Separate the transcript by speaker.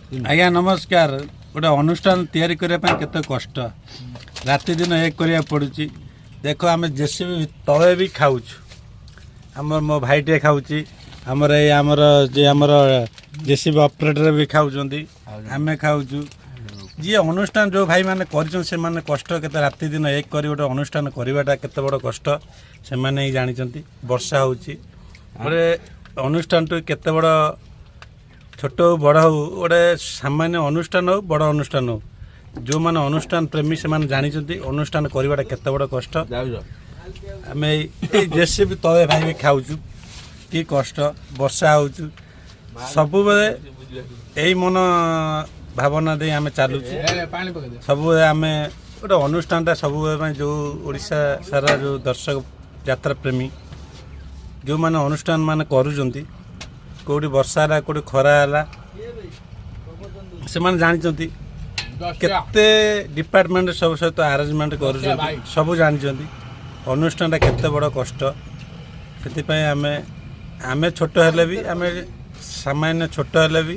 Speaker 1: आज्ञा नमस्कार। गोटे अनुष्ठान तैयारी करने केते कष्ट राति दिन एक करिया पड़ुची। देखो आम जेसीबी तले भी खाऊ आमर मो भाईटे खाऊची आमर ये आमर जे आमर जेसीबी ऑपरेटर भी खाऊचंदी आमे खाऊचु। जी अनुष्ठान जो भाई माने करछन से माने कष्ट केते राति दिन एक करी गोटे अनुष्ठान करवाटा केते बड़ कष्ट से माने ही जानिचंती। वर्षा होची गोटे अनुष्ठान तो केते बड़ छोट हो बड़ हो गोटे सामान्य अनुष्ठान हो बड़ अनुष्ठान हो जो माने अनुष्ठान प्रेमी से माने जानिचंती अनुष्ठान करवाटा केते बड़ कष्ट। आमे जेसीबी तले भाई भी खाऊचु कि कष्ट वर्षा होचु सबु बेले एई मन भावना दे आमे चालू सब आम गोटे अनुष्ठानटा सब जो ओडिशा सारा जो दर्शक यात्रा प्रेमी जो माने अनुष्ठान माने करूचंती कोडी वर्षा है कोडी खरा है से माने जानिचंती केते डिपार्टमेंट सब सहित अरेंजमेंट करूचंती सब जानिचंती अनुष्ठानटा केते बड़ कष्ट। से आमे आमे छोट हेले भी आमे सामान्य छोट हेले भी